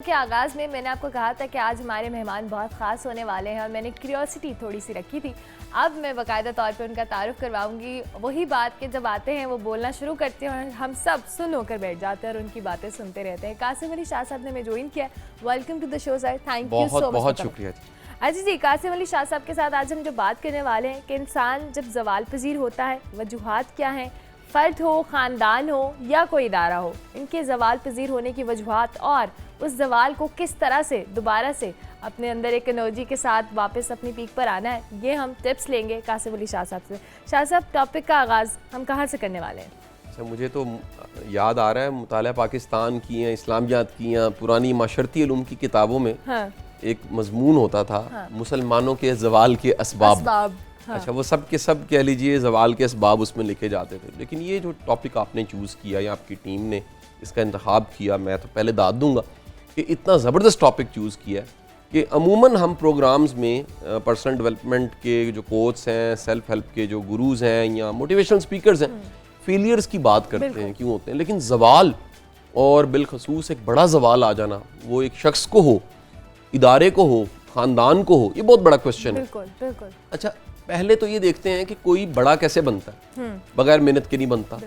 के आगाज़ में मैंने आपको कहा था कि आज हमारे मेहमान बहुत ख़ास होने वाले हैं और मैंने क्यूरियोसिटी थोड़ी सी रखी थी। अब मैं बाकायदा तौर पे उनका तारुफ करवाऊंगी। वही बात कि जब आते हैं वो बोलना शुरू करते हैं और हम सब सुन होकर बैठ जाते हैं और उनकी बातें सुनते रहते हैं। कासिम अली शाह साहब ने हमें ज्वाइन किया। Welcome to the show sir, thank you so much. बहुत शुक्रिया जी। अच्छा जी, कासिम अली शाह साहब के साथ आज हम जो बात करने वाले हैं कि इंसान जब जवाल पजीर होता है, वजूहात क्या हैं, फ़र्द हो, ख़ानदान हो या कोई इदारा हो, इनके जवाल पजीर होने की वजूहात और उस जवाल को किस तरह से दोबारा से अपने अंदर एक एनर्जी के साथ वापस अपनी पीक पर आना है, ये हम टिप्स लेंगे कासिम अली शाह साहब से। शाह साहब, टॉपिक का आगाज़ हम कहाँ से करने वाले हैं? अच्छा, मुझे तो याद आ रहा है मुताला पाकिस्तान की या इस्लामियात की या पुरानी माशरती उलूम की किताबों में हाँ। एक मजमून होता था, हाँ। मुसलमानों के जवाल के असबाब। हाँ। अच्छा, वो सब के सब कह लीजिए जवाल के असबाब उसमें लिखे जाते थे। लेकिन ये जो टॉपिक आपने चूज़ किया या आपकी टीम ने इसका इंतखाब किया, मैं तो पहले दाद दूंगा कि इतना ज़बरदस्त टॉपिक चूज़ किया है कि अमूमन हम प्रोग्राम्स में पर्सनल डेवलपमेंट के जो कोच हैं, सेल्फ हेल्प के जो गुरुज़ हैं या मोटिवेशनल स्पीकर्स हैं, फेलियर्स की बात करते हैं, क्यों होते हैं। लेकिन जवाल और बिलखसूस एक बड़ा जवाल आ जाना, वो एक शख्स को हो, इदारे को हो, ख़ानदान को हो, ये बहुत बड़ा क्वेश्चन है। बिल्कुल बिल्कुल। अच्छा, पहले तो ये देखते हैं कि कोई बड़ा कैसे बनता है। बगैर मेहनत के नहीं बनता,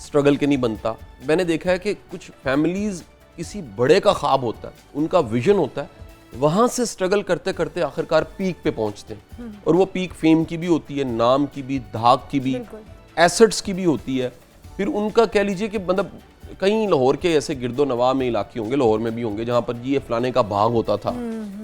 स्ट्रगल के नहीं बनता। मैंने देखा है कि कुछ फैमिलीज़ किसी बड़े का ख्वाब होता है, उनका विजन होता है, वहाँ से स्ट्रगल करते करते आखिरकार पीक पे पहुँचते हैं। और वो पीक फेम की भी होती है, नाम की भी, धाक की भी, एसेट्स की भी होती है। फिर उनका कह लीजिए कि मतलब कहीं लाहौर के ऐसे गिरदो नवा में इलाके होंगे, लाहौर में भी होंगे, जहाँ पर ये फलाने का बाग होता था,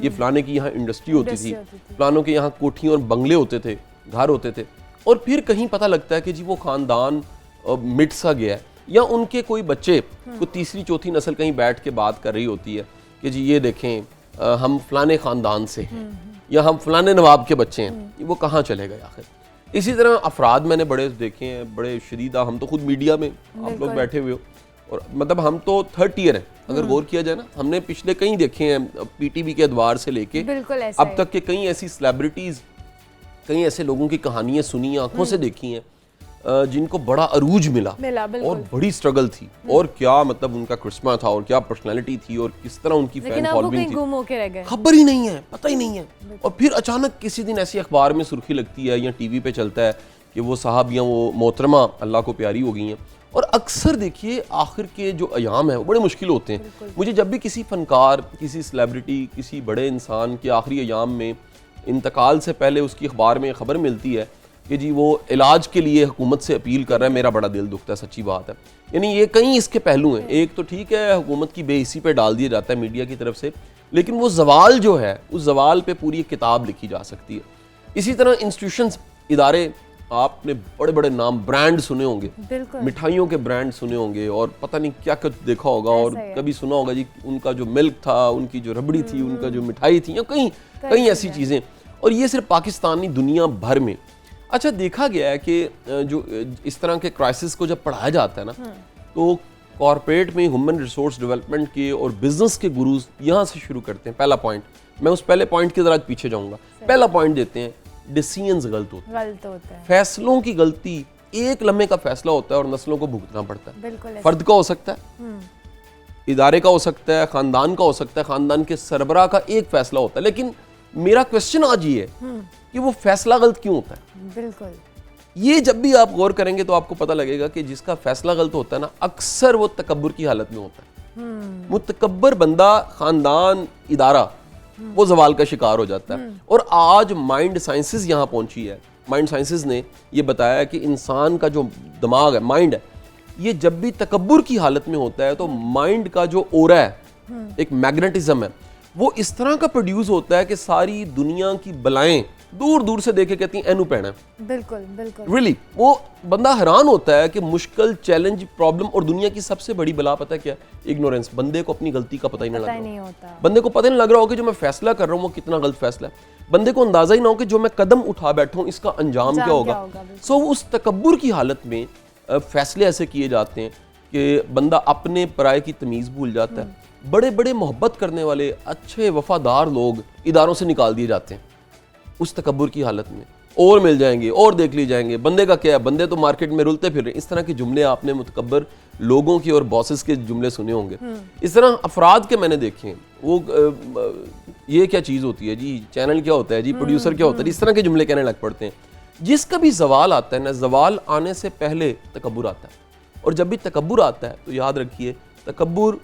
ये फलाने की यहाँ इंडस्ट्री होती थी, फलानों के यहाँ कोठियाँ और बंगले होते थे, घर होते थे। और फिर कहीं पता लगता है कि जी वो ख़ानदान मिट सा गया है, या उनके कोई बच्चे को तीसरी चौथी नस्ल कहीं बैठ के बात कर रही होती है कि जी ये देखें हम फलाने ख़ानदान से हैं या हम फलाने नवाब के बच्चे हैं। वो कहाँ चले गए आखिर। इसी तरह अफराद मैंने बड़े देखे हैं, बड़े शदीदा। हम तो खुद मीडिया में आप लोग बैठे हुए हो और मतलब हम तो थर्ड ईयर हैं अगर गौर किया जाए ना। हमने पिछले कई देखे हैं, पीटीवी के अदवार से लेके अब तक के कई ऐसी सेलिब्रिटीज़, कई ऐसे लोगों की कहानियाँ सुनी, आंखों से देखी हैं जिनको बड़ा अरूज मिला और बड़ी स्ट्रगल थी। और क्या मतलब उनका करिश्मा था और क्या पर्सनालिटी थी और किस तरह उनकी फैन फॉलोइंग थी, खबर ही नहीं है, पता ही नहीं है। और फिर अचानक किसी दिन ऐसी अखबार में सुर्खी लगती है या टीवी पे चलता है कि वो साहब या वो मोहतरमा अल्लाह को प्यारी हो गई हैं। और अक्सर देखिए आखिर के जो अयाम हैं वो बड़े मुश्किल होते हैं। मुझे जब भी किसी फनकार, किसी सेलिब्रिटी, किसी बड़े इंसान के आखिरी अयाम में इंतकाल से पहले उसकी अखबार में खबर मिलती है कि जी वो इलाज के लिए हुकूमत से अपील कर रहा है, मेरा बड़ा दिल दुखता है। सच्ची बात है। यानी ये कई इसके पहलू हैं। एक तो ठीक है हुकूमत की बेइज्जती पे डाल दिया जाता है मीडिया की तरफ से, लेकिन वो जवाल जो है उस जवाल पे पूरी एक किताब लिखी जा सकती है। इसी तरह इंस्टीट्यूशंस, इदारे, आपने बड़े बड़े नाम, ब्रांड सुने होंगे, मिठाइयों के ब्रांड सुने होंगे और पता नहीं क्या कुछ देखा होगा और कभी सुना होगा जी उनका जो मिल्क था, उनकी जो रबड़ी थी, उनका जो मिठाई थी, या कई ऐसी चीज़ें। और ये सिर्फ पाकिस्तान नहीं, दुनिया भर में। अच्छा, देखा गया है कि जो इस तरह के क्राइसिस को जब पढ़ाया जाता है ना, तो कॉर्पोरेट में ह्यूमन रिसोर्स डेवलपमेंट के और बिजनेस के गुरुज यहाँ से शुरू करते हैं। पहला पॉइंट, मैं उस पहले पॉइंट की जरा पीछे जाऊँगा। पहला पॉइंट देते हैं, डिसीजंस गलत होते हैं। फैसलों की गलती, एक लम्हे का फैसला होता है और नस्लों को भुगतना पड़ता है। फर्द का हो सकता है, इदारे का हो सकता है, खानदान का हो सकता है, खानदान के सरबराह का एक फैसला होता है। लेकिन मेरा क्वेश्चन आज ये है कि वो फैसला गलत क्यों होता है। बिल्कुल, ये जब भी आप गौर करेंगे तो आपको पता लगेगा कि जिसका फैसला गलत होता है ना, अक्सर वो तकब्बुर की हालत में होता है। मुतकब्बर बंदा, खानदान, इदारा, वो जवाल का शिकार हो जाता है। और आज माइंड साइंसेस यहाँ पहुंची है। माइंड साइंसेस ने ये बताया कि इंसान का जो दिमाग है, माइंड है, ये जब भी तकब्बुर की हालत में होता है तो माइंड का जो ओरा है, एक मैग्नेटिज्म है, वो इस तरह का प्रोड्यूस होता है कि सारी दुनिया की बलाएं दूर दूर से देखे कहती हैं एनू पैना है। बिल्कुल बिल्कुल, रियली वो बंदा हैरान होता है कि मुश्किल, चैलेंज, प्रॉब्लम और दुनिया की सबसे बड़ी बला पता है क्या? इग्नोरेंस। बंदे को अपनी गलती का पता ही नहीं लग रहा। बंदे को पता नहीं लग रहा हो कि जो मैं फैसला कर रहा हूँ वो कितना गलत फैसला है। बंदे को अंदाजा ही ना हो कि जो मैं कदम उठा बैठा हूँ इसका अंजाम क्या होगा। सो उस तकब्बुर की हालत में फैसले ऐसे किए जाते हैं कि बंदा अपने पराये की तमीज़ भूल जाता है। बड़े बड़े मोहब्बत करने वाले, अच्छे वफादार लोग इदारों से निकाल दिए जाते हैं उस तकब्बुर की हालत में। और मिल जाएंगे और देख ली जाएंगे, बंदे का क्या है, बंदे तो मार्केट में रुलते फिर रहे। इस तरह के जुमले आपने मुतकब्बर लोगों के और बॉसेस के जुमले सुने होंगे। इस तरह अफराद के मैंने देखे हैं, वो ये क्या चीज़ होती है जी, चैनल क्या होता है जी, प्रोड्यूसर क्या होता है, इस तरह के जुमले कहने लग पड़ते हैं। जिसका भी जवाल आता है ना, जवाल आने से पहले तकब्बुर आता है, और जब भी तकब्बुर आता है तो याद रखिए तकब्बुर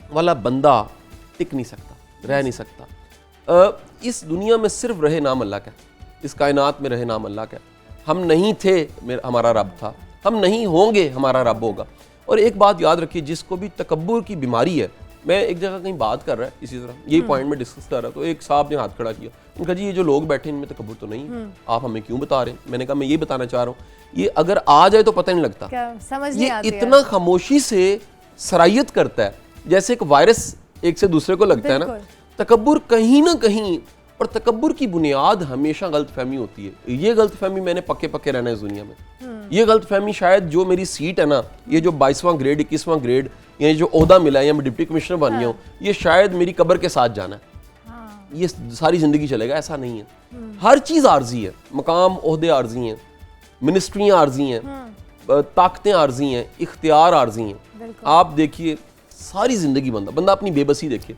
वाला बंदा टिक नहीं सकता, रह नहीं सकता। इस दुनिया में सिर्फ रहे नाम अल्लाह का, इस कायनात में रहे नाम अल्लाह का। हम नहीं थे, हमारा रब था, हम नहीं होंगे, हमारा रब होगा। और एक बात याद रखिए, जिसको भी तकब्बुर की बीमारी है, मैं एक जगह कहीं बात कर रहा है इसी तरह, यही पॉइंट में डिस्कस कर रहा, तो एक साहब ने हाथ खड़ा किया, उनका जी ये जो लोग बैठे इनमें तकब्बुर तो नहीं, आप हमें क्यों बता रहे हैं? मैंने कहा मैं ये बताना चाह रहा हूँ, ये अगर आ जाए तो पता नहीं लगता, समझ नहीं आती, इतना खामोशी से सरायत करता है, जैसे एक वायरस एक से दूसरे को लगता है ना। तकब्बुर कहीं ना कहीं, और तकब्बुर की बुनियाद हमेशा गलतफहमी होती है। ये गलतफहमी मैंने पक्के पक्के रहना है इस दुनिया में। ये गलतफहमी शायद जो मेरी सीट है ना, ये जो 22वां ग्रेड 21वां ग्रेड, ये जो ओहदा मिला है या मैं डिप्टी कमिश्नर बन गया हूँ, ये शायद मेरी कब्र के साथ जाना है। ये सारी जिंदगी चलेगा, ऐसा नहीं है। हर चीज़ आर्जी है, मकाम ओहदे आर्जी हैं, मिनिस्ट्रियाँ आर्जी हैं, ताकतें आर्जी हैं, इख्तियार आर्जी हैं। आप देखिए सारी जिंदगी बंदा अपनी बेबसी देखिए,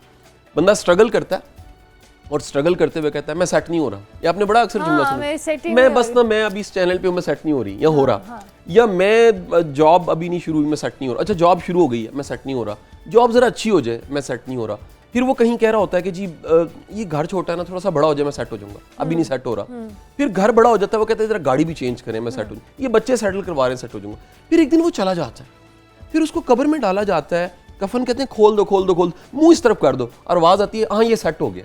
बंदा स्ट्रगल करता है और स्ट्रगल करते हुए कहता है मैं सेट नहीं हो रहा। ये आपने बड़ा अक्सर जुमला सुना, मैं बस ना, मैं अभी इस चैनल पे हूँ, मैं सेट नहीं हो रही या हो रहा, या मैं जॉब अभी नहीं शुरू हुई, मैं सेट नहीं हो रहा। अच्छा जॉब शुरू हो गई है, मैं सेट नहीं हो रहा, जॉब जरा अच्छी हो जाए, मैं सेट नहीं हो रहा। फिर वो कहीं कह रहा होता है कि जी ये घर छोटा है ना, थोड़ा सा बड़ा हो जाए मैं सेट हो जाऊंगा, अभी नहीं सेट हो रहा। फिर घर बड़ा हो जाता है, वो कहता है जरा गाड़ी भी चेंज करें, मैं सेट हो जाऊंगा, ये बच्चे सेटल करवा रहे हैं, सेट हो जाऊंगा। फिर एक दिन वो चला जाता है, फिर उसको कब्र में डाला जाता है, कफन कहते हैं खोल दो खोल दो खोल दो, मुंह इस तरफ कर दो, और आवाज़ आती है हाँ ये सेट हो गया।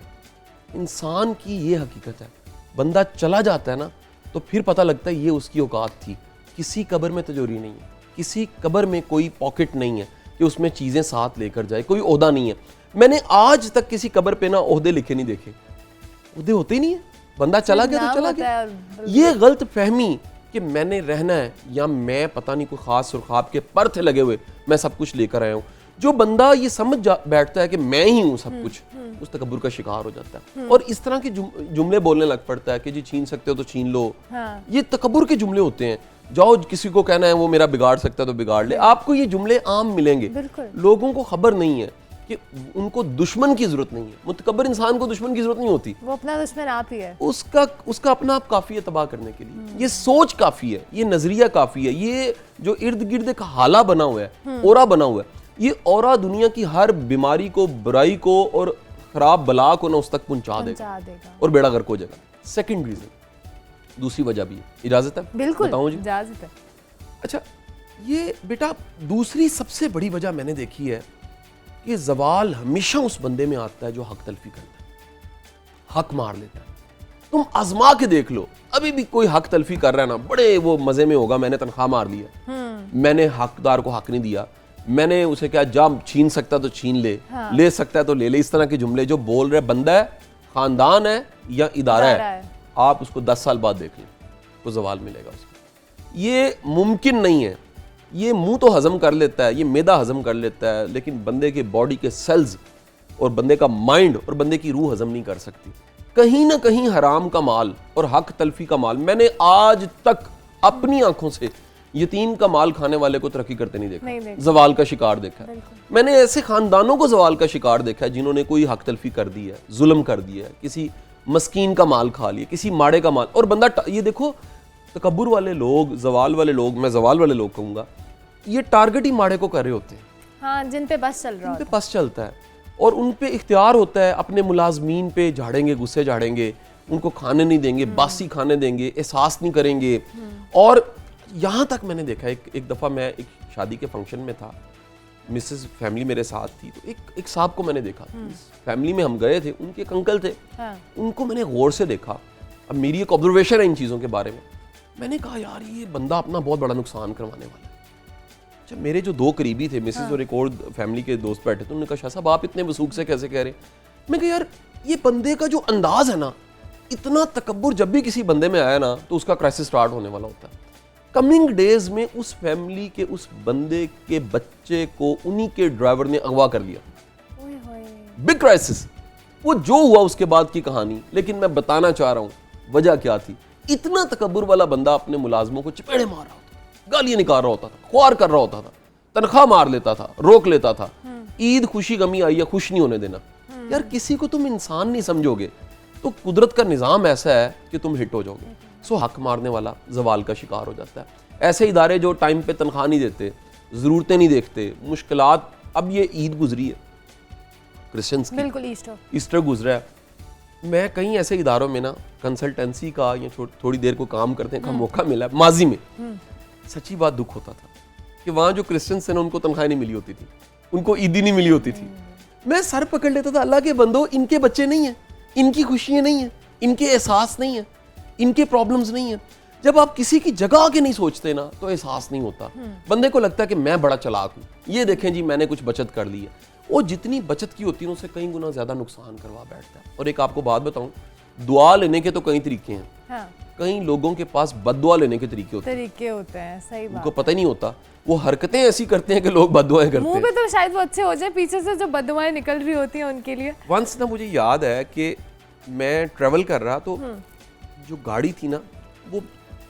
इंसान की ये हकीकत है, बंदा चला जाता है ना तो फिर पता लगता है ये उसकी औकात थी। किसी कब्र में तिजोरी नहीं है, किसी कब्र में कोई पॉकेट नहीं है कि उसमें चीज़ें साथ लेकर जाए, कोई ओहदा नहीं है। मैंने आज तक किसी कब्र पे ना ओहदे लिखे नहीं देखे, ओहदे होते ही नहीं है, बंदा चला गया तो चला गया। ये गलत फहमी कि मैंने रहना है, या मैं पता नहीं कोई खास सुरखाब के पर थे लगे हुए, मैं सब कुछ लेकर आया हूँ। जो बंदा ये समझ बैठता है कि मैं ही हूँ सब कुछ, उस तकब्बुर का शिकार हो जाता है और इस तरह के जुमले बोलने लग पड़ता है कि जी छीन सकते हो तो छीन लो। ये तकब्बुर के जुमले होते हैं। जाओ किसी को कहना है वो मेरा बिगाड़ सकता है तो बिगाड़ ले। आपको ये जुमले आम मिलेंगे, लोगों को खबर नहीं है कि उनको दुश्मन की जरूरत नहीं है। मुतकब्बर इंसान को दुश्मन की जरूरत नहीं होती, वो अपना दुश्मन आप ही है। उसका अपना आप काफी है तबाह करने के लिए। ये सोच काफी है, ये नजरिया काफी है, ये जो इर्द गिर्द का हाला बना हुआ है, ओरा बना हुआ है, ये ओरा दुनिया की हर बीमारी को, बुराई को और खराब बला को ना उस तक पहुंचा देगा और बेड़ा गर्क हो जाएगा। सेकंड रीजन, दूसरी वजह भी है। इजाजत है? बिल्कुल बताऊं जी, इजाजत है। अच्छा, ये बेटा दूसरी सबसे बड़ी वजह मैंने देखी है कि जवाल हमेशा उस बंदे में आता है जो हक तलफी करता है, हक मार लेता है। तुम आजमा के देख लो, अभी भी कोई हक तलफी कर रहा है ना, बड़े वो मजे में होगा, मैंने तनख्वाह मार लिया, मैंने हकदार को हक नहीं दिया, मैंने उसे क्या जाम छीन सकता तो छीन ले, ले सकता है तो ले ले। इस तरह के जुमले जो बोल रहे बंदा है, खानदान है या इदारा है, आप उसको 10 साल बाद देख लें, को जवाल मिलेगा उसको। ये मुमकिन नहीं है। ये मुंह तो हजम कर लेता है, ये मैदा हजम कर लेता है, लेकिन बंदे के बॉडी के सेल्स और बंदे का माइंड और बंदे की रूह हजम नहीं कर सकती। कहीं ना कहीं हराम का माल और हक तलफी का माल, मैंने आज तक अपनी आंखों से यतीम का माल खाने वाले को तरक्की करते नहीं देखा, जवाल का शिकार देखा है। मैंने ऐसे खानदानों को जवाल का शिकार देखा है जिन्होंने कोई हक तलफी कर दी है, जुल्म कर दिया है, किसी मस्कीन का माल खा लिया, किसी माड़े का माल। और बंदा ये देखो, तकब्बुर वाले लोग, जवाल वाले लोग, मैं जवाल वाले लोग कहूँगा, ये टारगेट ही माड़े को कर रहे होते हैं। हाँ, जिन पे बस चल रहा है, जिन पे बस चलता है और उन पे इख्तियार होता है, अपने मुलाजमीन पे झाड़ेंगे, गुस्से झाड़ेंगे, उनको खाने नहीं देंगे, बासी खाने देंगे, एहसास नहीं करेंगे। और यहाँ तक मैंने देखा, एक दफ़ा मैं एक शादी के फंक्शन में था, मिसेस फैमिली मेरे साथ थी, तो एक साहब को मैंने देखा, फैमिली में हम गए थे, उनके एक अंकल थे, उनको मैंने गौर से देखा। अब मेरी एक ऑब्जर्वेशन है इन चीज़ों के बारे में, मैंने कहा यार ये बंदा अपना बहुत बड़ा नुकसान करवाने वाला है। अच्छा, मेरे जो 2 करीबी थे, मिसेस और एक और फैमिली के दोस्त बैठे थे, उन्होंने कहा शाह साहब आप इतने वसूख से कैसे कह रहे हैं? मैं कहा यार ये बंदे का जो अंदाज है ना, इतना तकब्बुर जब भी किसी बंदे में आया ना तो उसका क्राइसिस स्टार्ट होने वाला होता है। कमिंग डेज में उस फैमिली के उस बंदे के बच्चे को उन्हीं के ड्राइवर ने अगवा कर लिया। Big crisis. वो जो हुआ उसके बाद की कहानी, लेकिन मैं बताना चाह रहा हूं वजह क्या थी। इतना तकब्बुर वाला बंदा अपने मुलाजमों को चपेड़े मार रहा होता था, गालियां निकाल रहा होता था, ख्वार कर रहा होता था, तनख्वाह मार लेता था, रोक लेता था। ईद खुशी गमी आई है, खुश नहीं होने देना। यार किसी को तुम इंसान नहीं समझोगे तो कुदरत का निज़ाम ऐसा है कि तुम हिट हो जाओगे। सो हक मारने वाला जवाल का शिकार हो जाता है। ऐसे इदारे जो टाइम पे तनख्वाह नहीं देते, ज़रूरतें नहीं देखते, मुश्किलात, अब ये ईद गुजरी है क्रिश्चियंस की, बिल्कुल ईस्टर गुजरा है। मैं कई ऐसे इदारों में ना कंसल्टेंसी का या थोड़ी देर को काम करने का मौका मिला माजी में, सच्ची बात दुख होता था कि वहाँ जो क्रिश्चियंस थे ना उनको तनख्वाह नहीं मिली होती थी, उनको ईदी नहीं मिली होती थी। मैं सर पकड़ लेता था, अल्लाह के बंदो, इनके बच्चे नहीं हैं, इनकी खुशियाँ नहीं हैं, इनके एहसास नहीं है, इनके प्रॉब्लम्स नहीं है। जब आप किसी की जगह आके नहीं सोचते ना तो एहसास नहीं होता। बंदे को लगता है कि मैं बड़ा चालाक हूँ, ये देखें जी मैंने कुछ बचत कर ली है। वो जितनी बचत की होती है उससे कई गुना ज्यादा नुकसान करवा बैठता है। और एक आपको बात बताऊं, दुआ लेने के तो कई तरीके हैं। हाँ। कई लोगों के पास बद्दुआ लेने के तरीके होते हैं, सही बात। उनको पता ही नहीं होता, वो हरकतें ऐसी करते हैं कि लोग बद्दुआएं करते हैं। मुंह पे तो शायद वो अच्छे हो जाए, पीछे से जो बद्दुआएं निकल रही होती हैं उनके लिए। वंस ना मुझे याद है कि मैं ट्रेवल कर रहा तो जो गाड़ी थी ना वो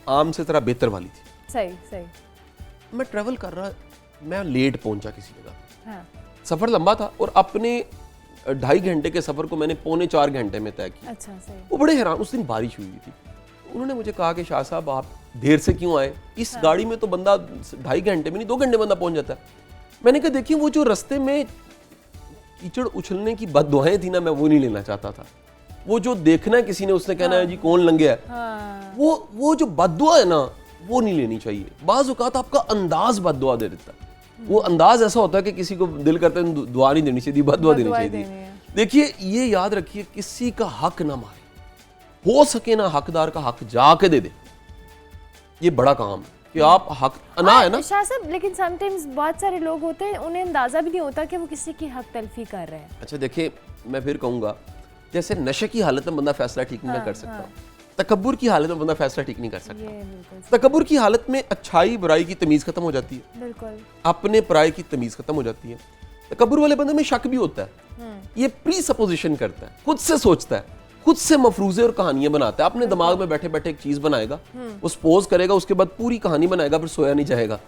आम से तरह बेहतर वाली थी। सही। मैं ट्रेवल कर रहा, मैं लेट पहुंचा किसी जगह। हाँ। सफर लंबा था और अपने 2.5 घंटे के सफर को मैंने 3.25 घंटे में तय किया। अच्छा, सही। वो बड़े हैरान, उस दिन बारिश हुई थी। उन्होंने मुझे कहा कि शाह साहब आप देर से क्यों आए, इस गाड़ी में तो बंदा 2.5 घंटे में नहीं 2 घंटे बंदा पहुंच जाता है। मैंने कहा देखिए वो जो रास्ते में कीचड़ उछलने की बददुआएं थी ना, मैं वो नहीं लेना चाहता था। वो जो देखना है किसी ने, उसने कहना है जी कौन लंघे है, वो जो बददुआ है ना वो नहीं लेनी चाहिए। बाज़ औक़ात आपका अंदाज बददुआ दे देता है। वो अंदाज ऐसा होता है कि किसी को दिल करता है दुआ नहीं देनी चाहिए, बददुआ देनी चाहिए। देखिए ये याद रखिए, किसी का हक ना मारे, हो सके ना हकदार का हक जाके दे दे। ये बड़ा काम है कि आप हक अना है ना शाह साहब, लेकिन समटाइम्स बहुत सारे लोग होते हैं उन्हें अंदाजा भी नहीं होता कि वो किसी की हक तलफी कर रहे हैं। अच्छा देखिए, मैं फिर कहूंगा, जैसे नशे की हालत में बंदा फैसला ठीक नहीं कर सकता, तकब्बुर की हालत में बंदा फैसला ठीक नहीं कर सकता। तकब्बुर की हालत में अच्छाई बुराई की तमीज खत्म हो जाती है, बिल्कुल अपने पराये की तमीज खत्म हो जाती है। तकब्बुर वाले बंदे में शक भी होता है, ये प्री सपोजिशन करता है, खुद से सोचता है, खुद से मफरूजे और कहानियां बनाता है। अपने दिमाग में बैठे बैठे एक चीज बनाएगा, वो सपोज करेगा, उसके बाद पूरी कहानी बनाएगा, फिर सोया नहीं जाएगा।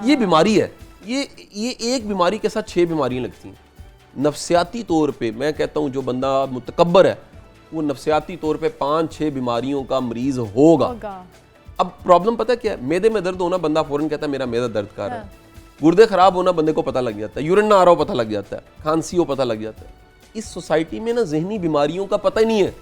ये बीमारी है। ये एक बीमारी के साथ 6 बीमारियां लगती हैं नफ्सियाती तौर पे। मैं कहता हूं जो बंदा मुतकब्बर है वो नफ्सियाती तौर पे 5-6 बीमारियों का मरीज होगा। अब प्रॉब्लम पता क्या है, मैदे में दर्द होना, बंदा फौरन कहता है मेरा मैदा दर्द कर रहा है। गुर्दे खराब होना बंदे को पता लग जाता है, यूरिन ना आ रहा हो पता लग जाता है, खांसी हो पता लग जाता है। इस सोसाइटी में ना ज़हनी बीमारियों का पता ही नहीं है,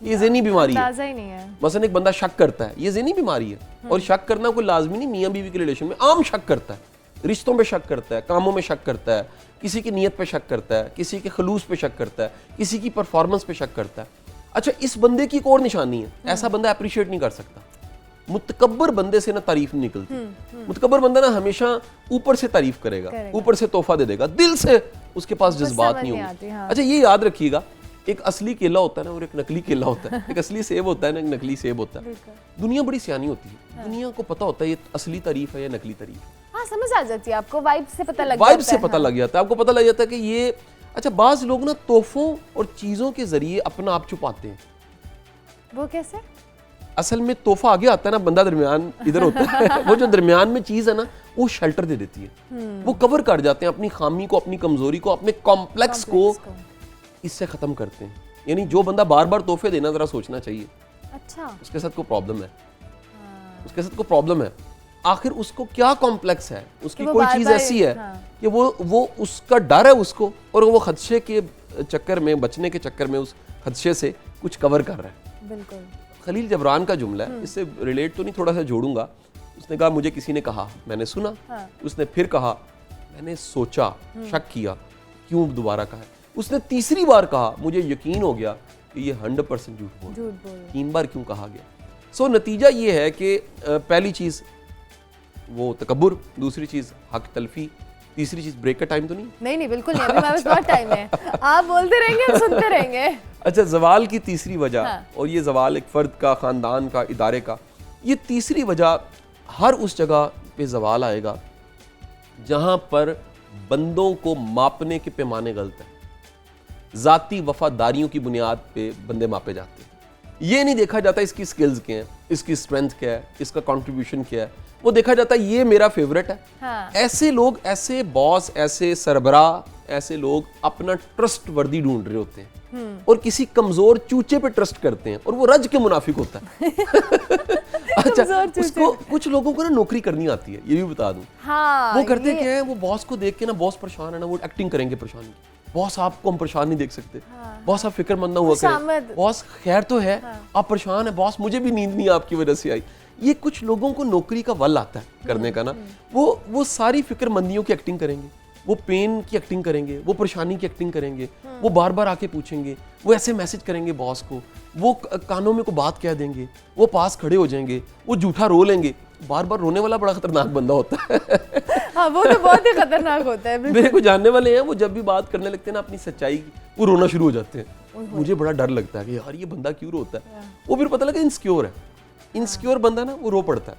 ये ज़हनी बीमारी है। मसलन एक बंदा शक करता है, ये ज़हनी बीमारी है। और शक करना कोई लाजमी नहीं मियाँ बीवी के रिलेशन में, आम शक करता है, रिश्तों पे शक करता है, कामों में शक करता है, किसी की नीयत पे शक करता है, किसी के खलूस पे शक करता है, किसी की परफॉर्मेंस पे शक करता है। अच्छा, इस बंदे की एक और निशानी है, ऐसा बंदा अप्रिशिएट नहीं कर सकता। मुतकब्बर बंदे से ना तारीफ नहीं निकलती। मुतकब्बर बंदा ना हमेशा ऊपर से तारीफ करेगा, ऊपर से तोहफा दे देगा, दिल से उसके पास जज्बात नहीं होंगे। अच्छा ये याद रखिएगा, एक असली केला होता है ना और एक नकली केला होता है। एक असली सेब होता है ना, एक नकली सेब होता है। दुनिया बड़ी सियानी होती है, दुनिया को पता होता है ये असली तारीफ है या नकली तारीफ है। हाँ, समझ आ जाती है आपको, वाइब से पता लग वाइब से पता लग जाता है, आपको पता लग जाता है कि ये। अच्छा, बाज लोग ना तोहफों और चीजों के जरिए अपना आप छुपाते हैं। वो कैसे? असल में तोहफा आगे आता है ना, बंदा दरमियान इधर होता है। वो जो दरमियान में चीज है ना वो शेल्टर दे देती है, वो कवर कर जाते हैं अपनी खामी को, अपनी कमजोरी को, अपने कॉम्प्लेक्स को इससे खत्म करते हैं। यानी जो बंदा बार बार तोहफे देना जरा सोचना चाहिए। अच्छा, उसके साथ कोई प्रॉब्लम है, उसके साथ कोई प्रॉब्लम है। आखिर उसको क्या कॉम्प्लेक्स है, उसकी कोई चीज ऐसी है कि वो उसका डर है उसको, और वो खदशे के चक्कर में, बचने के चक्कर में उस खदशे से कुछ कवर कर रहा है। बिल्कुल। खलील जबरान का जुमला है, इससे रिलेट तो नहीं, थोड़ा सा जोड़ूंगा। उसने कहा मुझे किसी ने कहा, मैंने सुना, उसने फिर कहा, मैंने सोचा, शक किया, क्यों दोबारा कहा। उसने तीसरी बार कहा, मुझे यकीन हो गया कि ये 100% झूठ बोल रहा है। 3 बार क्यों कहा गया? सो नतीजा ये है कि पहली चीज वो तकब्बुर, दूसरी चीज हक तलफी, तीसरी चीज ब्रेक का टाइम तो नहीं? नहीं बिल्कुल नहीं, अभी हमारे पास बहुत टाइम है, आप बोलते रहेंगे, हम सुनते रहेंगे। अच्छा, जवाल की तीसरी वजह, और ये जवाल एक फर्द का, खानदान का, इदारे का, ये तीसरी वजह, हर उस जगह पे जवाल आएगा जहां पर बंदों को मापने के पैमाने गलत है। जाती वफादारियों की बुनियाद पे बंदे मापे जाते हैं। ये नहीं देखा जाता इसकी स्किल्स क्या हैं, इसकी स्ट्रेंथ क्या है, इसका कंट्रीब्यूशन क्या है, वो देखा जाता है ये मेरा फेवरेट है। हाँ। ऐसे लोग, ऐसे बॉस, ऐसे सरबराह, ऐसे लोग अपना ट्रस्ट वर्दी ढूंढ रहे होते हैं और किसी कमजोर चूचे पे ट्रस्ट करते हैं और वो रज के मुनाफिक होता है। अच्छा, उसको कुछ लोगों को ना नौकरी करनी आती है, ये भी बता दूं। हाँ, वो करते क्या है, वो बॉस को देख के ना, बॉस परेशान है ना, वो एक्टिंग करेंगे परेशान की। बॉस आपको हम परेशान नहीं देख सकते। हाँ। बॉस आप फिक्रमंद ना हुआ करें। बॉस खैर तो है। हाँ। आप परेशान है बॉस, मुझे भी नींद नहीं आपकी वजह से आई। ये कुछ लोगों को नौकरी का वल आता है करने का ना, वो सारी फिक्रमंदियों की एक्टिंग करेंगे, वो पेन की एक्टिंग करेंगे, वो परेशानी की एक्टिंग करेंगे, वो बार बार आके पूछेंगे, वो ऐसे मैसेज करेंगे बॉस को, वो कानों में को बात कह देंगे, वो पास खड़े हो जाएंगे, वो झूठा रो लेंगे। बार बार रोने वाला बड़ा खतरनाक बंदा होता है। हाँ, वो तो बहुत ही खतरनाक होता है। मेरे को जानने वाले हैं, वो जब भी बात करने लगते हैं ना अपनी सच्चाई की, वो रोना शुरू हो जाते हैं। मुझे बड़ा डर लगता है कि यार ये बंदा क्यों रोता है। वो फिर पता लगा इनसिक्योर है। इनसिक्योर बंदा ना वो रो पड़ता है।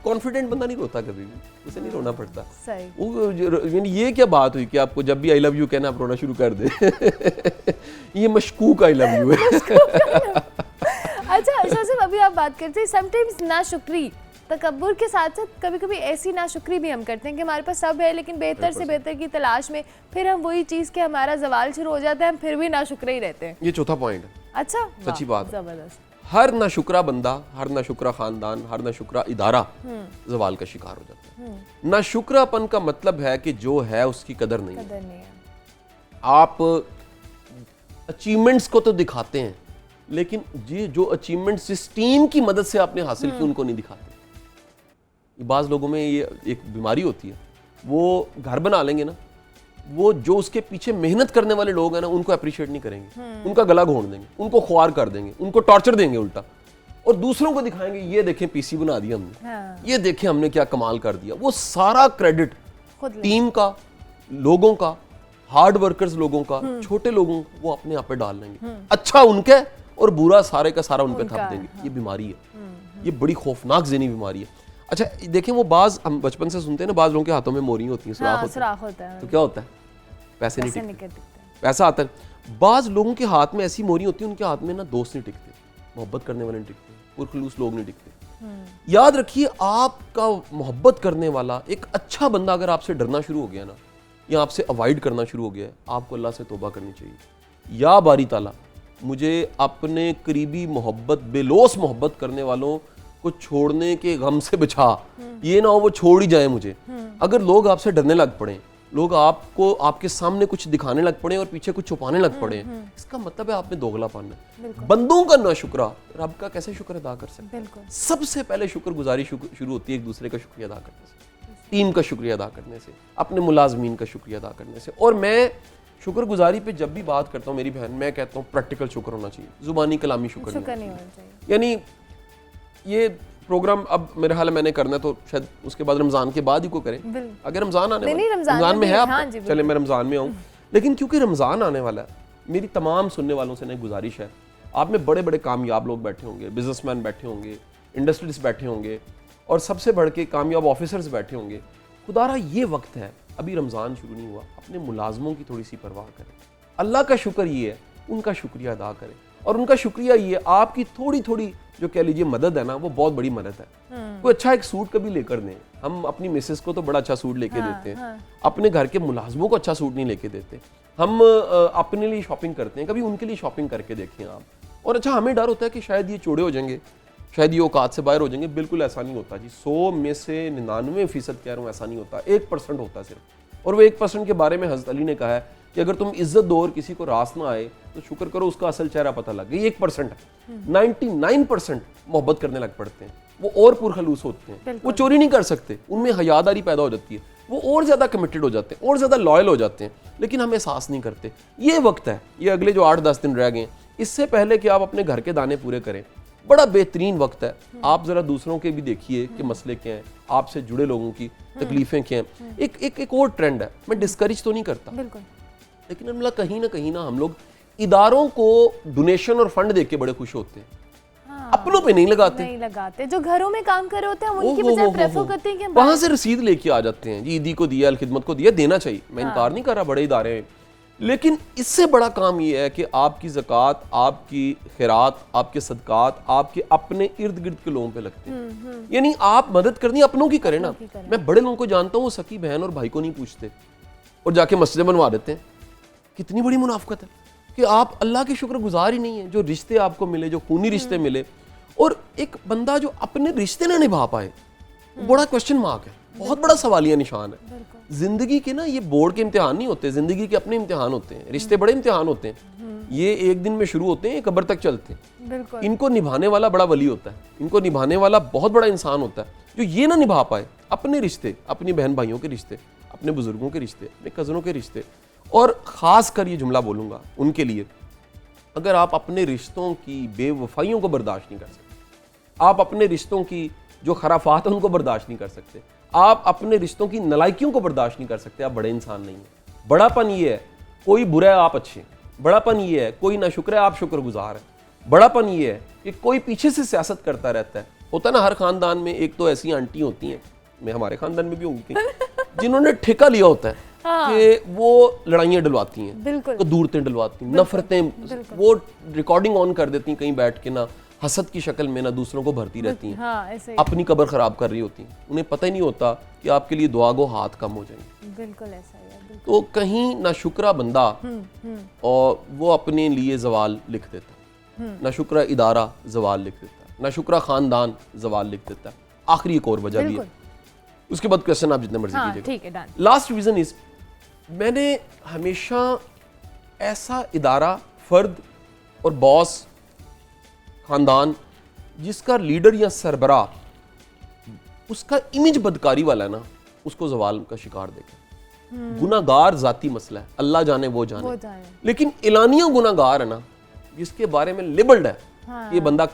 कॉन्फिडेंट बंदा नहीं रोता कभी भी, उसे नहीं रोना पड़ता। सही। वो ये क्या बात हुई कि आपको जब भी आई लव यू कहना आप रोना शुरू कर दे। ये मशकूक आई लव यू है। अच्छा साहब, अभी आप बात करते हैं समटाइम्स नाशुक्री, तकब्बुर के साथ साथ कभी कभी ऐसी नाशुक्री भी हम करते हैं कि हमारे पास सब है लेकिन बेहतर से बेहतर की तलाश में फिर हम वही चीज़ के हमारा जवाल शुरू हो जाता है, हम फिर भी नाशुक्र ही रहते हैं। ये चौथा पॉइंट है। अच्छा, सच्ची बात, जबरदस्त। हर नाशुक्रा बंदा, हर नाशुक्रा खानदान, हर नाशुक्रा इदारा जवाल का शिकार हो जाता है। नाशुक्रापन का मतलब है कि जो है उसकी कदर नहीं है। आप अचीवमेंट्स को तो दिखाते हैं लेकिन ये जो अचीवमेंट्स जिस टीम की मदद से आपने हासिल की उनको नहीं दिखाते। बाज़ लोगों में ये एक बीमारी होती है, वो घर बना लेंगे ना, वो जो उसके पीछे मेहनत करने वाले लोग हैं ना उनको अप्रिशिएट नहीं करेंगे, उनका गला घोंट देंगे, उनको ख्वार कर देंगे, उनको टॉर्चर देंगे उल्टा, और दूसरों को दिखाएंगे ये देखें पीसी बना दिया हमने। हाँ। ये देखें हमने क्या कमाल कर दिया। वो सारा क्रेडिट टीम का, लोगों का, हार्ड वर्कर्स लोगों का, छोटे लोगों का, वो अपने आप पे डाल लेंगे। अच्छा उनके और बुरा सारे का सारा उन पे थप देंगे। ये बीमारी है, ये बड़ी खौफनाक ज़हनी बीमारी है। अच्छा देखें, वो बाज हम बचपन से सुनते हैं ना, बाज लोगों के हाथों में मोरी होती हैं, सुराख होता है। तो क्या होता है, पैसे नहीं टिकते, पैसा आता है। बाज लोगों के हाथ में ऐसी मोरी होती है, उनके हाथ में ना दोस्त नहीं टिकते, मोहब्बत करने वाले नहीं टिकते, पुरखलूस लोग नहीं टिकते। याद रखिए, आपका मोहब्बत करने वाला एक अच्छा बंदा अगर आपसे डरना शुरू हो गया ना, या आपसे अवॉइड करना शुरू हो गया है, आपको अल्लाह से तौबा करनी चाहिए। या बारी ताला मुझे अपने करीबी मोहब्बत, बेलोस मोहब्बत करने वालों को छोड़ने के गम से बचा, ये ना हो वो छोड़ ही जाए मुझे। अगर लोग आपसे डरने लग पड़े, लोग आपको आपके सामने कुछ दिखाने लग पड़े और पीछे कुछ छुपाने लग पड़े, इसका मतलब है आप में दोगलापन है। बंदों का ना शुक्रा रब का कैसे शुक्र अदा कर सकते हैं? सबसे पहले शुक्रगुजारी शुरू होती है एक दूसरे का शुक्रिया अदा करने से, टीम का शुक्रिया अदा करने से, अपने मुलाजमीन का शुक्रिया अदा करने से। और मैं शुक्रगुजारी पे जब भी बात करता हूँ मेरी बहन, मैं कहता हूँ प्रैक्टिकल शुक्र होना चाहिए, जुबानी कलामी शुक्र नहीं होना चाहिए। यानी ये प्रोग्राम अब मेरे हाल मैंने करना है तो शायद उसके बाद रमज़ान के बाद ही को करें। अगर रमज़ान आने वाला, रमज़ान में है आप, हाँ चले मैं रमज़ान में आऊँ, लेकिन क्योंकि रमज़ान आने वाला है, मेरी तमाम सुनने वालों से ना गुजारिश है, आप में बड़े बड़े कामयाब लोग बैठे होंगे, बिजनेसमैन बैठे होंगे, इंडस्ट्रियलिस्ट बैठे होंगे, और सबसे बढ़ के कामयाब ऑफिसर्स बैठे होंगे। खुदारा ये वक्त है, अभी रमज़ान शुरू नहीं हुआ, अपने मुलाजमों की थोड़ी सी परवाह करें। अल्लाह का शुक्र ये है, उनका शुक्रिया अदा करें, और उनका शुक्रिया ये आपकी थोड़ी थोड़ी जो कह लीजिए मदद है ना, वो बहुत बड़ी मदद है। कोई अच्छा एक सूट कभी लेकर दें, हम अपनी मिसेस को तो बड़ा अच्छा सूट लेके देते हैं, अपने घर के मुलाजमों को अच्छा सूट नहीं लेके देते, हम अपने लिए शॉपिंग करते हैं, कभी उनके लिए शॉपिंग करके देखें आप। और अच्छा हमें डर होता है कि शायद ये चौड़े हो जाएंगे, शायद ये औकात से बाहर हो जाएंगे, बिल्कुल ऐसा नहीं होता जी। 100 में से 99% कह रहा हूँ ऐसा नहीं होता, 1% होता है सिर्फ। और वो 1% के बारे में हज़रत अली ने कहा है कि अगर तुम इज्जत दो और किसी को रास ना आए तो शुक्र करो उसका असल चेहरा पता लग गया। 1% है, 99% मोहब्बत करने लग पड़ते हैं, वो और पुरखलूस होते हैं, वो चोरी नहीं कर सकते, उनमें हयादारी पैदा हो जाती है, वो और ज़्यादा कमिटेड हो जाते हैं, और ज़्यादा लॉयल हो जाते हैं, लेकिन हम एहसास नहीं करते। ये वक्त है, ये अगले जो 8-10 दिन रह गए, इससे पहले कि आप अपने घर के दाने पूरे करें, बड़ा बेहतरीन वक्त है। आप ज़रा दूसरों के भी देखिए कि मसले क्या हैं, आपसे जुड़े लोगों की तकलीफ़ें क्या हैं। एक और ट्रेंड है, मैं डिस्करेज तो नहीं करता, लेकिन अल्लाह कहीं ना हम लोग इदारों को डोनेशन और फंड देके बड़े खुश होते हैं, हाँ, अपनों पे नहीं लगाते। जो घरों में काम कर रहे होते हैं उनकी बजाय प्रेफर करते हैं कि वहां से रसीद लेके आ जाते हैं, जी ईदी को दिया, खिदमत को दिया, देना चाहिए, मैं इनकार नहीं कर रहा, बड़े इदारे हैं, लेकिन इससे बड़ा काम ये है कि आपकी ज़कात, आपकी खैरात, आपके सदकात आपके अपने इर्द गिर्द के लोगों पे लगते हैं। यानी आप मदद करनी अपनों की करें ना। मैं बड़े लोगों को जानता हूँ, वो सकी बहन और भाई को नहीं पूछते और जाके मस्जिदें बनवा देते हैं। कितनी बड़ी मुनाफकत है कि आप अल्लाह के शुक्रगुजार ही नहीं है। जो रिश्ते आपको मिले, जो खूनी रिश्ते मिले, और एक बंदा जो अपने रिश्ते ना निभा पाए, बड़ा क्वेश्चन मार्क है, बहुत बड़ा सवालिया निशान है। जिंदगी के ना ये बोर्ड के इम्तिहान नहीं होते, जिंदगी के अपने इम्तिहान होते हैं। रिश्ते बड़े इम्तिहान होते हैं, ये एक दिन में शुरू होते हैं, कब्र तक चलते हैं। इनको निभाने वाला बड़ा वली होता है, इनको निभाने वाला बहुत बड़ा इंसान होता है। जो ये ना निभा पाए अपने रिश्ते, अपनी बहन भाइयों के रिश्ते, अपने बुजुर्गों के रिश्ते, अपने कज़नों के रिश्ते, और ख़ास कर ये जुमला बोलूँगा उनके लिए, अगर आप अपने रिश्तों की बेवफाइयों को बर्दाश्त नहीं कर सकते, आप अपने रिश्तों की जो खराफात है उनको बर्दाश्त नहीं कर सकते, आप अपने रिश्तों की नलायकियों को बर्दाश्त नहीं कर सकते, आप बड़े इंसान नहीं हैं। बड़ापन ये है कोई बुरा है आप अच्छे हैं, बड़ापन ये है कोई ना शुक्र है आप शुक्रगुजार हैं, बड़ापन ये है कि कोई पीछे से सियासत करता रहता है। होता ना हर खानदान में एक तो ऐसी आंटी होती हैं, मैं हमारे खानदान में भी होंगी कहीं, जिन्होंने ठेका लिया होता है कि वो लड़ाइयाँ डलवाती हैं, दूरतें डलवाती हैं, नफरतें, वो रिकॉर्डिंग ऑन कर देती हैं कहीं बैठ के, ना हसद की शक्ल में ना दूसरों को भरती रहती हैं। हाँ, अपनी कब्र खराब कर रही होती हैं। उन्हें पता ही नहीं होता कि आपके लिए दुआ गो हाथ कम हो जाएंगे। बिल्कुल ऐसा ही है। तो कहीं ना शुक्रा बंदा और वो अपने लिए जवाल लिख देता है, ना शुक्रा इदारा जवाल लिख देता है, ना शुक्रा खानदान जवाल लिख देता है। आखिरी एक और वजह भी है, उसके बाद क्वेश्चन आप जितने मर्जी कीजिएगा। लास्ट रीजन इज, मैंने हमेशा ऐसा इदारा, फर्द और बॉस, खानदान जिसका लीडर या सरबरा उसका इमेज बदकारी वाला है ना, उसको जवाल का शिकार देखा। गुनाहगार जाती मसला है, अल्लाह जाने वो जाने, लेकिन एलानिया गुनाहगार है ना, जिसके बारे में लिबल्ड है ये बंदा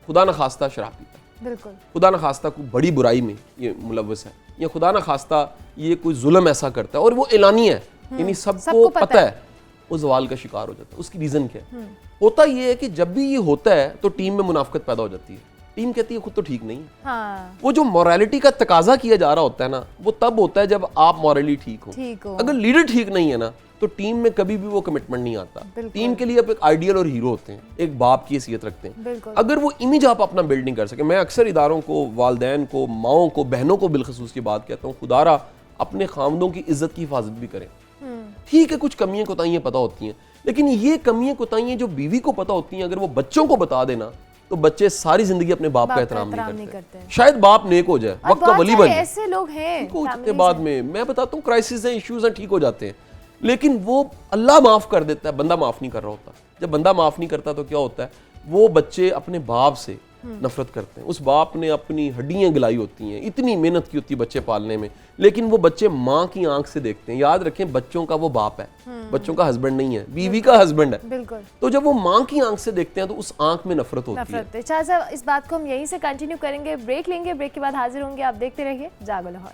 खुदा न खास्ता शराब पीता है, खुदा न खास्ता कोई बड़ी बुराई में ये मुलव्वस है, या खुदा न खास्ता ये कोई जुल्म ऐसा करता है और वो एलानी है, यानी सबको पता है, वो जवाल का शिकार हो जाता है। उसकी रीजन क्या है? होता ये है कि जब भी ये होता है तो टीम में मुनाफकत पैदा हो जाती है। टीम कहती है खुद तो ठीक नहीं है। हाँ। वो जो मोरालिटी का तकाजा किया जा रहा होता है ना, वो तब होता है जब आप मोरली ठीक हो। अगर लीडर ठीक नहीं है ना, तो टीम में कभी भी वो कमिटमेंट नहीं आता। टीम के लिए आप एक आइडियल और हीरो होते हैं, एक बाप की हैसियत रखते हैं। अगर वो इमेज आप अपना बिल्ड नहीं कर सके, मैं अक्सर इदारों को, वालदैन को, माओं को, बहनों को बिलखसूस की बात कहता हूँ, खुदारा अपने खामदों की इज्जत की हिफाजत भी करें। ठीक है, कुछ कमियां कोताहियां पता होती हैं, लेकिन ये कमियां कोताहियां जो बीवी को पता होती हैं, अगर वो बच्चों को बता देना, तो बच्चे सारी जिंदगी अपने बाप का एहतराम नहीं करते। शायद बाप नेक हो जाए, वक्त का वली बन जाए, ऐसे लोग हैं उसके बाद में मैं बताता हूँ क्राइसिस हैं, इश्यूज हैं, ठीक हो जाते हैं, लेकिन वो अल्लाह माफ कर देता है, बंदा माफ नहीं कर रहा होता। जब बंदा माफ नहीं करता तो क्या होता है, वो बच्चे अपने बाप से नफरत करते हैं। उस बाप ने अपनी हड्डियां गलाई होती हैं, इतनी मेहनत की होती है बच्चे पालने में, लेकिन वो बच्चे माँ की आंख से देखते हैं। याद रखें, बच्चों का वो बाप है, बच्चों का हस्बैंड नहीं है, बीवी का हस्बैंड है। बिल्कुल। तो जब वो माँ की आंख से देखते हैं तो उस आंख में नफरत होती है। शाह साहब, इस बात को हम यहीं से कंटिन्यू करेंगे, ब्रेक लेंगे, ब्रेक के बाद हाजिर होंगे। आप देखते रहिए जागो लाहौर।